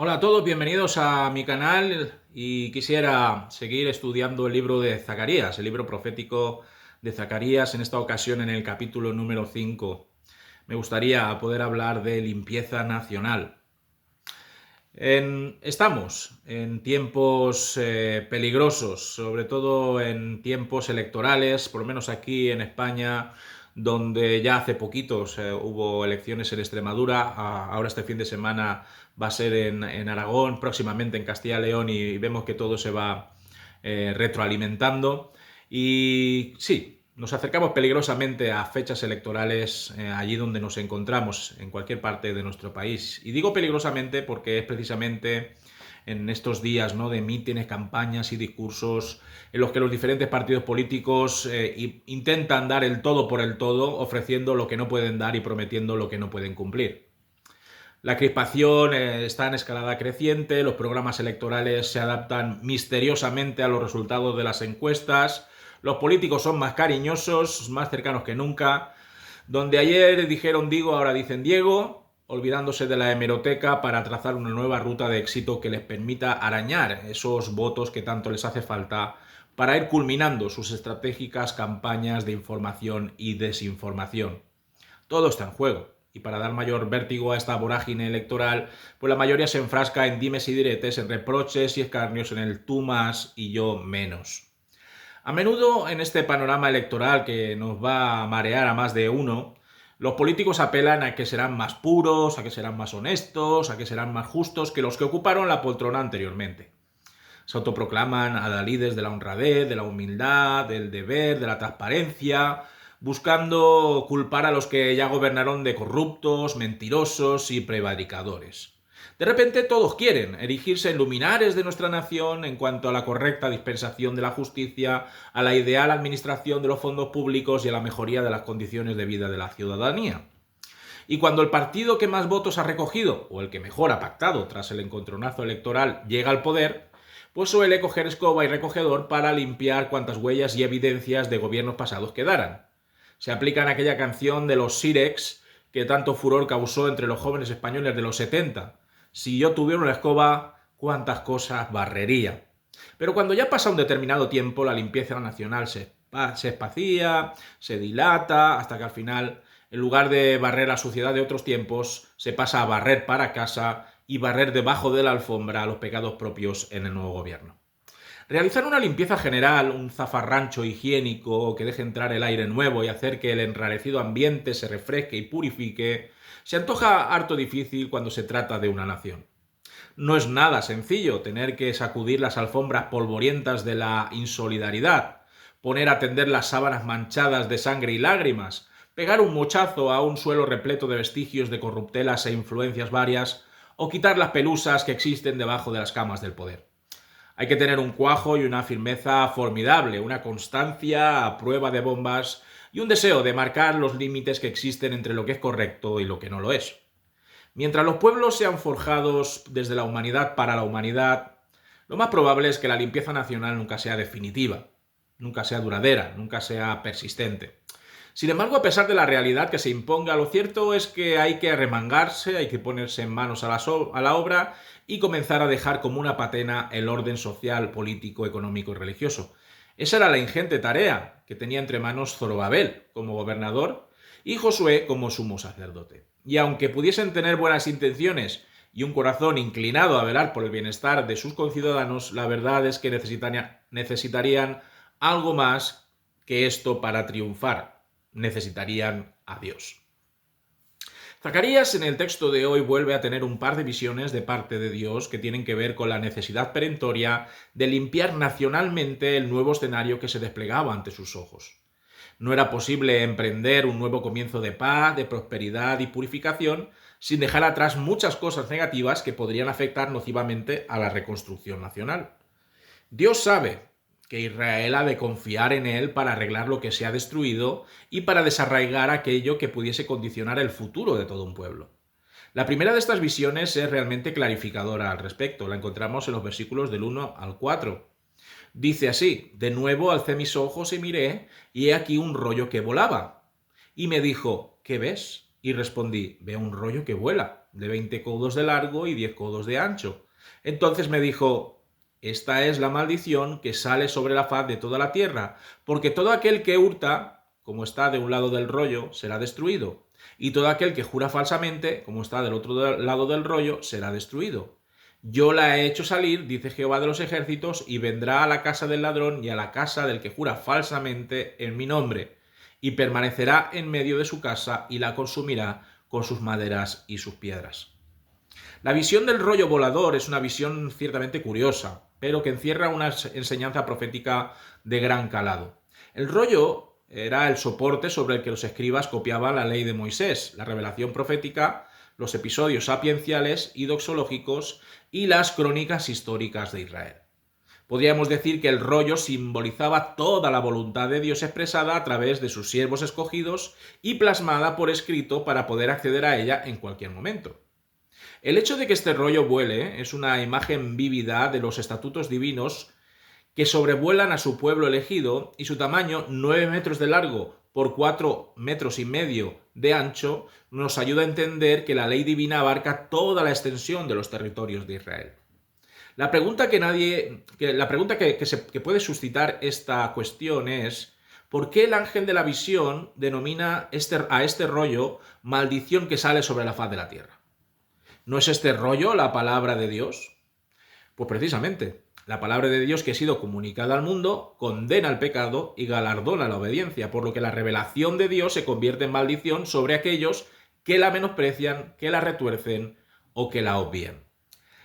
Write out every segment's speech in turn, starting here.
Hola a todos, bienvenidos a mi canal y quisiera seguir estudiando el libro de Zacarías, el libro profético de Zacarías, en esta ocasión en el capítulo número 5. Me gustaría poder hablar de limpieza nacional. Estamos en tiempos peligrosos, sobre todo en tiempos electorales, por lo menos aquí en España, donde ya hace poquitos hubo elecciones en Extremadura, ahora este fin de semana va a ser en Aragón, próximamente en Castilla y León, y vemos que todo se va retroalimentando. Y sí, nos acercamos peligrosamente a fechas electorales allí donde nos encontramos, en cualquier parte de nuestro país. Y digo peligrosamente porque es precisamente en estos días, ¿no?, de mítines, campañas y discursos en los que los diferentes partidos políticos intentan dar el todo por el todo, ofreciendo lo que no pueden dar y prometiendo lo que no pueden cumplir. La crispación está en escalada creciente, los programas electorales se adaptan misteriosamente a los resultados de las encuestas, los políticos son más cariñosos, más cercanos que nunca. Donde ayer dijeron Digo, ahora dicen Diego, olvidándose de la hemeroteca para trazar una nueva ruta de éxito que les permita arañar esos votos que tanto les hace falta para ir culminando sus estratégicas campañas de información y desinformación. Todo está en juego. Y para dar mayor vértigo a esta vorágine electoral, pues la mayoría se enfrasca en dimes y diretes, en reproches y escarnios, en el tú más y yo menos. A menudo en este panorama electoral que nos va a marear a más de uno, los políticos apelan a que serán más puros, a que serán más honestos, a que serán más justos que los que ocuparon la poltrona anteriormente. Se autoproclaman adalides de la honradez, de la humildad, del deber, de la transparencia, buscando culpar a los que ya gobernaron de corruptos, mentirosos y prevaricadores. De repente todos quieren erigirse en luminares de nuestra nación en cuanto a la correcta dispensación de la justicia, a la ideal administración de los fondos públicos y a la mejoría de las condiciones de vida de la ciudadanía. Y cuando el partido que más votos ha recogido, o el que mejor ha pactado tras el encontronazo electoral, llega al poder, pues suele coger escoba y recogedor para limpiar cuantas huellas y evidencias de gobiernos pasados quedaran. Se aplican aquella canción de los Sirex que tanto furor causó entre los jóvenes españoles de los 70. Si yo tuviera una escoba, cuántas cosas barrería. Pero cuando ya pasa un determinado tiempo, la limpieza nacional se espacía, se dilata, hasta que al final, en lugar de barrer la suciedad de otros tiempos, se pasa a barrer para casa y barrer debajo de la alfombra los pecados propios en el nuevo gobierno. Realizar una limpieza general, un zafarrancho higiénico que deje entrar el aire nuevo y hacer que el enrarecido ambiente se refresque y purifique, se antoja harto difícil cuando se trata de una nación. No es nada sencillo tener que sacudir las alfombras polvorientas de la insolidaridad, poner a tender las sábanas manchadas de sangre y lágrimas, pegar un mochazo a un suelo repleto de vestigios de corruptelas e influencias varias, o quitar las pelusas que existen debajo de las camas del poder. Hay que tener un cuajo y una firmeza formidable, una constancia a prueba de bombas y un deseo de marcar los límites que existen entre lo que es correcto y lo que no lo es. Mientras los pueblos sean forjados desde la humanidad para la humanidad, lo más probable es que la limpieza nacional nunca sea definitiva, nunca sea duradera, nunca sea persistente. Sin embargo, a pesar de la realidad que se imponga, lo cierto es que hay que arremangarse, hay que ponerse en manos a la obra y comenzar a dejar como una patena el orden social, político, económico y religioso. Esa era la ingente tarea que tenía entre manos Zorobabel como gobernador y Josué como sumo sacerdote. Y aunque pudiesen tener buenas intenciones y un corazón inclinado a velar por el bienestar de sus conciudadanos, la verdad es que necesitarían algo más que esto para triunfar. Necesitarían a Dios. Zacarías en el texto de hoy vuelve a tener un par de visiones de parte de Dios que tienen que ver con la necesidad perentoria de limpiar nacionalmente el nuevo escenario que se desplegaba ante sus ojos. No era posible emprender un nuevo comienzo de paz, de prosperidad y purificación sin dejar atrás muchas cosas negativas que podrían afectar nocivamente a la reconstrucción nacional. Dios sabe que Israel ha de confiar en él para arreglar lo que se ha destruido y para desarraigar aquello que pudiese condicionar el futuro de todo un pueblo. La primera de estas visiones es realmente clarificadora al respecto. La encontramos en los versículos del 1 al 4. Dice así: de nuevo alcé mis ojos y miré, y he aquí un rollo que volaba. Y me dijo: ¿qué ves? Y respondí: veo un rollo que vuela. de 20 codos de largo y 10 codos de ancho. Entonces me dijo: esta es la maldición que sale sobre la faz de toda la tierra, porque todo aquel que hurta, como está de un lado del rollo, será destruido, y todo aquel que jura falsamente, como está del otro lado del rollo, será destruido. Yo la he hecho salir, dice Jehová de los ejércitos, y vendrá a la casa del ladrón y a la casa del que jura falsamente en mi nombre, y permanecerá en medio de su casa y la consumirá con sus maderas y sus piedras. La visión del rollo volador es una visión ciertamente curiosa, pero que encierra una enseñanza profética de gran calado. El rollo era el soporte sobre el que los escribas copiaban la ley de Moisés, la revelación profética, los episodios sapienciales y doxológicos y las crónicas históricas de Israel. Podríamos decir que el rollo simbolizaba toda la voluntad de Dios expresada a través de sus siervos escogidos y plasmada por escrito para poder acceder a ella en cualquier momento. El hecho de que este rollo vuele es una imagen vívida de los estatutos divinos que sobrevuelan a su pueblo elegido, y su tamaño, 9 metros de largo por 4 metros y medio de ancho, nos ayuda a entender que la ley divina abarca toda la extensión de los territorios de Israel. La pregunta que puede suscitar esta cuestión es: ¿por qué el ángel de la visión denomina a este rollo maldición que sale sobre la faz de la tierra? ¿No es este rollo la palabra de Dios? Pues precisamente, la palabra de Dios que ha sido comunicada al mundo condena el pecado y galardona la obediencia, por lo que la revelación de Dios se convierte en maldición sobre aquellos que la menosprecian, que la retuercen o que la obvían.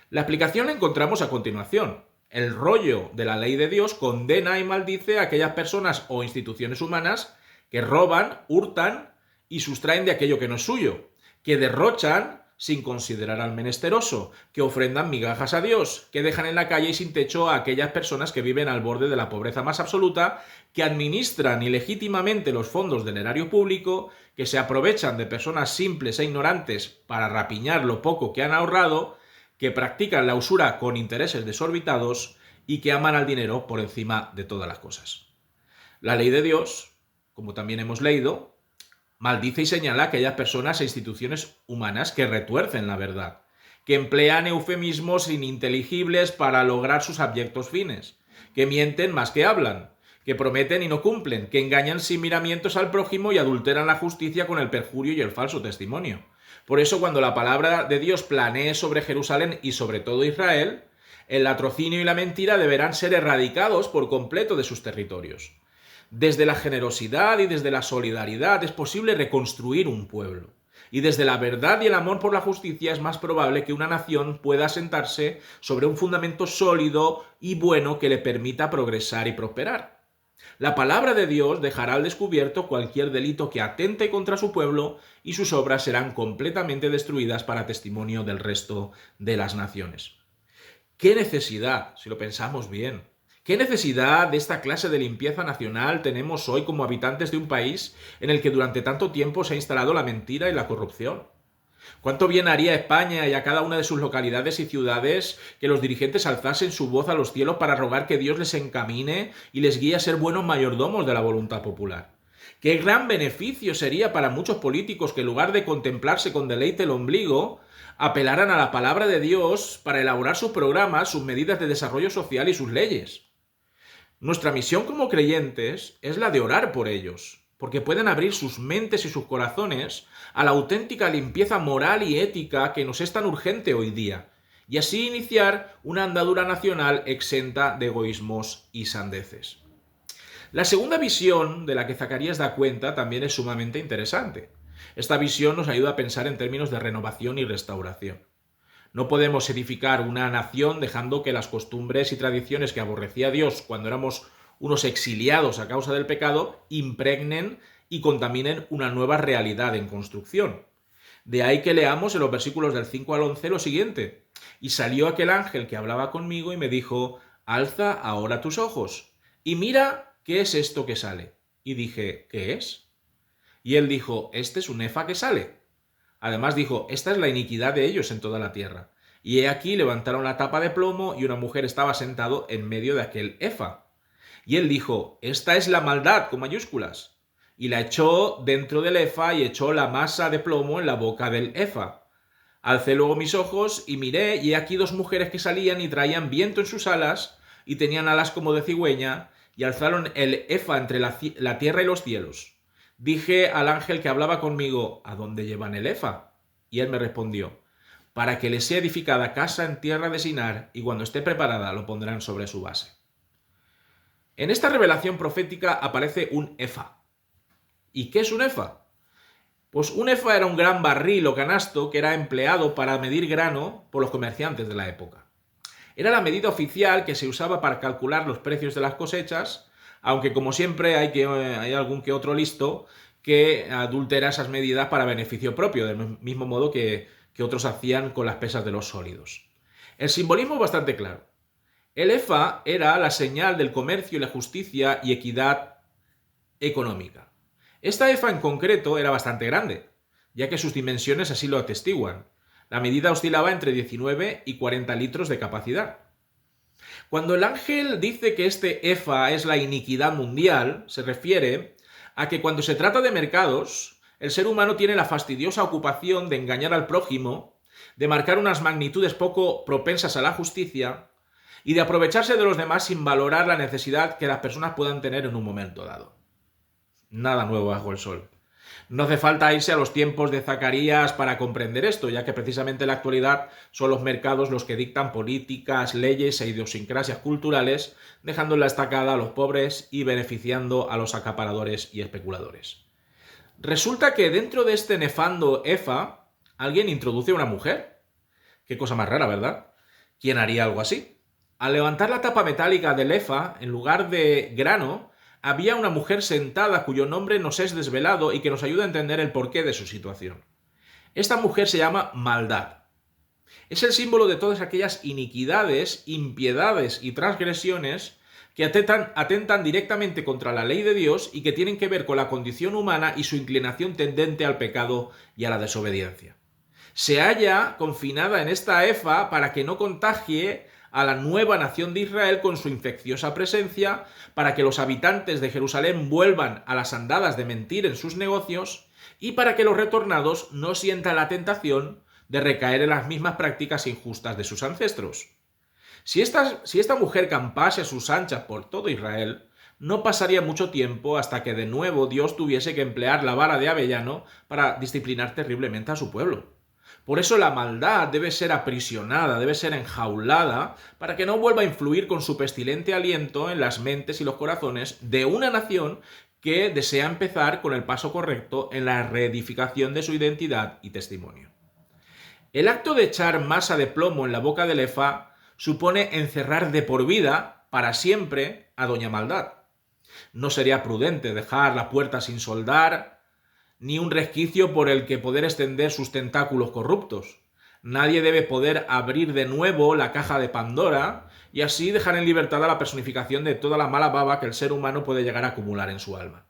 La explicación la encontramos a continuación. El rollo de la ley de Dios condena y maldice a aquellas personas o instituciones humanas que roban, hurtan y sustraen de aquello que no es suyo, que derrochan sin considerar al menesteroso, que ofrendan migajas a Dios, que dejan en la calle y sin techo a aquellas personas que viven al borde de la pobreza más absoluta, que administran ilegítimamente los fondos del erario público, que se aprovechan de personas simples e ignorantes para rapiñar lo poco que han ahorrado, que practican la usura con intereses desorbitados y que aman al dinero por encima de todas las cosas. La ley de Dios, como también hemos leído, maldice y señala a aquellas personas e instituciones humanas que retuercen la verdad, que emplean eufemismos ininteligibles para lograr sus abyectos fines, que mienten más que hablan, que prometen y no cumplen, que engañan sin miramientos al prójimo y adulteran la justicia con el perjurio y el falso testimonio. Por eso, cuando la palabra de Dios planee sobre Jerusalén y sobre todo Israel, el latrocinio y la mentira deberán ser erradicados por completo de sus territorios. Desde la generosidad y desde la solidaridad es posible reconstruir un pueblo. Y desde la verdad y el amor por la justicia es más probable que una nación pueda asentarse sobre un fundamento sólido y bueno que le permita progresar y prosperar. La palabra de Dios dejará al descubierto cualquier delito que atente contra su pueblo y sus obras serán completamente destruidas para testimonio del resto de las naciones. ¿Qué necesidad, si lo pensamos bien? ¿Qué necesidad de esta clase de limpieza nacional tenemos hoy como habitantes de un país en el que durante tanto tiempo se ha instalado la mentira y la corrupción? ¿Cuánto bien haría a España y a cada una de sus localidades y ciudades que los dirigentes alzasen su voz a los cielos para rogar que Dios les encamine y les guíe a ser buenos mayordomos de la voluntad popular? ¡Qué gran beneficio sería para muchos políticos que en lugar de contemplarse con deleite el ombligo, apelaran a la palabra de Dios para elaborar sus programas, sus medidas de desarrollo social y sus leyes? Nuestra misión como creyentes es la de orar por ellos, porque pueden abrir sus mentes y sus corazones a la auténtica limpieza moral y ética que nos es tan urgente hoy día, y así iniciar una andadura nacional exenta de egoísmos y sandeces. La segunda visión de la que Zacarías da cuenta también es sumamente interesante. Esta visión nos ayuda a pensar en términos de renovación y restauración. No podemos edificar una nación dejando que las costumbres y tradiciones que aborrecía Dios cuando éramos unos exiliados a causa del pecado impregnen y contaminen una nueva realidad en construcción. De ahí que leamos en los versículos del 5 al 11 lo siguiente: y salió aquel ángel que hablaba conmigo y me dijo: alza ahora tus ojos y mira qué es esto que sale. Y dije: ¿qué es? Y él dijo: este es un efa que sale. Además dijo: esta es la iniquidad de ellos en toda la tierra. Y he aquí levantaron la tapa de plomo y una mujer estaba sentado en medio de aquel efa. Y él dijo: esta es la maldad con mayúsculas. Y la echó dentro del efa y echó la masa de plomo en la boca del efa. Alcé luego mis ojos y miré, y he aquí dos mujeres que salían y traían viento en sus alas, y tenían alas como de cigüeña, y alzaron el efa entre la tierra y los cielos. Dije al ángel que hablaba conmigo: ¿a dónde llevan el efa? Y él me respondió: para que les sea edificada casa en tierra de Sinar, y cuando esté preparada lo pondrán sobre su base. En esta revelación profética aparece un efa. ¿Y qué es un efa? Pues un efa era un gran barril o canasto que era empleado para medir grano por los comerciantes de la época. Era la medida oficial que se usaba para calcular los precios de las cosechas, aunque como siempre hay algún que otro listo que adultera esas medidas para beneficio propio, del mismo modo que otros hacían con las pesas de los sólidos. El simbolismo es bastante claro. El efa era la señal del comercio y la justicia y equidad económica. Esta efa en concreto era bastante grande, ya que sus dimensiones así lo atestiguan. La medida oscilaba entre 19 y 40 litros de capacidad. Cuando el ángel dice que este efa es la iniquidad mundial, se refiere a que cuando se trata de mercados, el ser humano tiene la fastidiosa ocupación de engañar al prójimo, de marcar unas magnitudes poco propensas a la justicia y de aprovecharse de los demás sin valorar la necesidad que las personas puedan tener en un momento dado. Nada nuevo bajo el sol. No hace falta irse a los tiempos de Zacarías para comprender esto, ya que precisamente en la actualidad son los mercados los que dictan políticas, leyes e idiosincrasias culturales, dejando en la estacada a los pobres y beneficiando a los acaparadores y especuladores. Resulta que dentro de este nefando efa, alguien introduce a una mujer. Qué cosa más rara, ¿verdad? ¿Quién haría algo así? Al levantar la tapa metálica del efa, en lugar de grano, había una mujer sentada cuyo nombre nos es desvelado y que nos ayuda a entender el porqué de su situación. Esta mujer se llama maldad. Es el símbolo de todas aquellas iniquidades, impiedades y transgresiones que atentan directamente contra la ley de Dios y que tienen que ver con la condición humana y su inclinación tendente al pecado y a la desobediencia. Se halla confinada en esta efa para que no contagie a la nueva nación de Israel con su infecciosa presencia, para que los habitantes de Jerusalén vuelvan a las andadas de mentir en sus negocios y para que los retornados no sientan la tentación de recaer en las mismas prácticas injustas de sus ancestros. Si esta mujer campase a sus anchas por todo Israel, no pasaría mucho tiempo hasta que de nuevo Dios tuviese que emplear la vara de avellano para disciplinar terriblemente a su pueblo. Por eso la maldad debe ser aprisionada, debe ser enjaulada, para que no vuelva a influir con su pestilente aliento en las mentes y los corazones de una nación que desea empezar con el paso correcto en la reedificación de su identidad y testimonio. El acto de echar masa de plomo en la boca del efa supone encerrar de por vida, para siempre, a Doña Maldad. No sería prudente dejar la puerta sin soldar, ni un resquicio por el que poder extender sus tentáculos corruptos. Nadie debe poder abrir de nuevo la caja de Pandora y así dejar en libertad a la personificación de toda la mala baba que el ser humano puede llegar a acumular en su alma.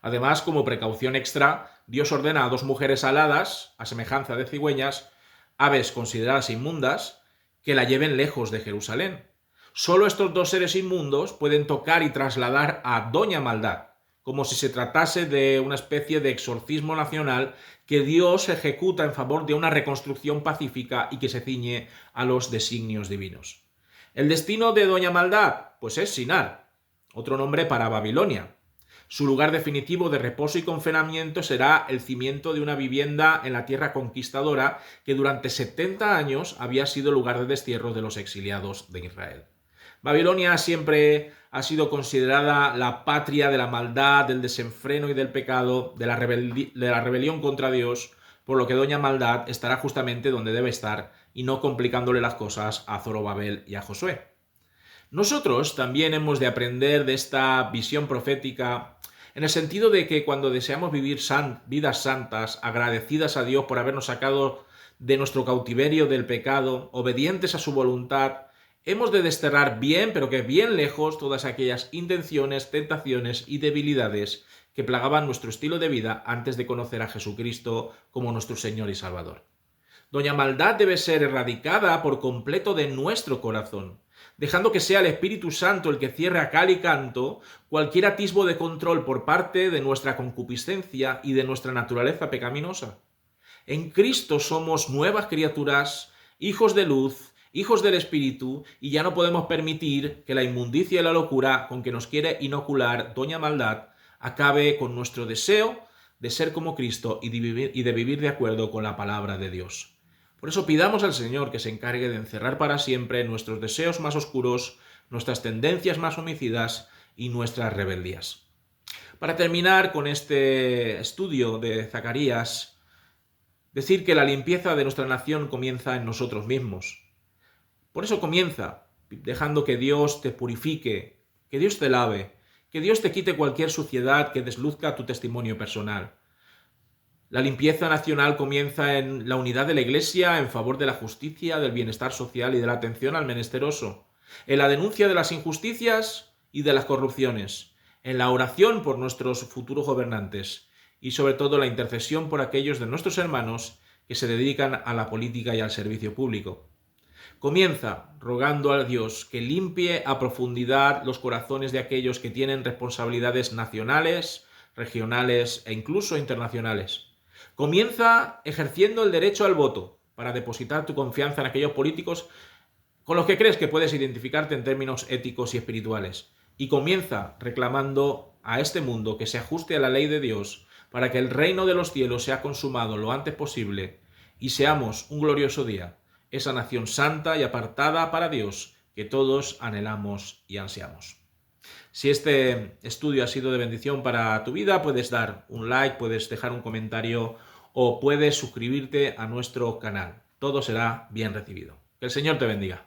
Además, como precaución extra, Dios ordena a dos mujeres aladas, a semejanza de cigüeñas, aves consideradas inmundas, que la lleven lejos de Jerusalén. Solo estos dos seres inmundos pueden tocar y trasladar a Doña Maldad, como si se tratase de una especie de exorcismo nacional que Dios ejecuta en favor de una reconstrucción pacífica y que se ciñe a los designios divinos. ¿El destino de Doña Maldad? Pues es Sinar, otro nombre para Babilonia. Su lugar definitivo de reposo y confinamiento será el cimiento de una vivienda en la tierra conquistadora que durante 70 años había sido lugar de destierro de los exiliados de Israel. Babilonia siempre ha sido considerada la patria de la maldad, del desenfreno y del pecado, de la rebelión contra Dios, por lo que Doña Maldad estará justamente donde debe estar y no complicándole las cosas a Zorobabel y a Josué. Nosotros también hemos de aprender de esta visión profética en el sentido de que cuando deseamos vivir vidas santas, agradecidas a Dios por habernos sacado de nuestro cautiverio del pecado, obedientes a su voluntad, hemos de desterrar bien, pero que bien lejos, todas aquellas intenciones, tentaciones y debilidades que plagaban nuestro estilo de vida antes de conocer a Jesucristo como nuestro Señor y Salvador. Doña Maldad debe ser erradicada por completo de nuestro corazón, dejando que sea el Espíritu Santo el que cierre a cal y canto cualquier atisbo de control por parte de nuestra concupiscencia y de nuestra naturaleza pecaminosa. En Cristo somos nuevas criaturas, hijos de luz, hijos del Espíritu, y ya no podemos permitir que la inmundicia y la locura con que nos quiere inocular doña Maldad acabe con nuestro deseo de ser como Cristo y de vivir de acuerdo con la palabra de Dios. Por eso pidamos al Señor que se encargue de encerrar para siempre nuestros deseos más oscuros, nuestras tendencias más homicidas y nuestras rebeldías. Para terminar con este estudio de Zacarías, decir que la limpieza de nuestra nación comienza en nosotros mismos. Por eso comienza dejando que Dios te purifique, que Dios te lave, que Dios te quite cualquier suciedad que desluzca tu testimonio personal. La limpieza nacional comienza en la unidad de la Iglesia en favor de la justicia, del bienestar social y de la atención al menesteroso, en la denuncia de las injusticias y de las corrupciones, en la oración por nuestros futuros gobernantes y sobre todo la intercesión por aquellos de nuestros hermanos que se dedican a la política y al servicio público. Comienza rogando a Dios que limpie a profundidad los corazones de aquellos que tienen responsabilidades nacionales, regionales e incluso internacionales. Comienza ejerciendo el derecho al voto para depositar tu confianza en aquellos políticos con los que crees que puedes identificarte en términos éticos y espirituales. Y comienza reclamando a este mundo que se ajuste a la ley de Dios para que el reino de los cielos sea consumado lo antes posible y seamos un glorioso día, esa nación santa y apartada para Dios que todos anhelamos y ansiamos. Si este estudio ha sido de bendición para tu vida, puedes dar un like, puedes dejar un comentario o puedes suscribirte a nuestro canal. Todo será bien recibido. Que el Señor te bendiga.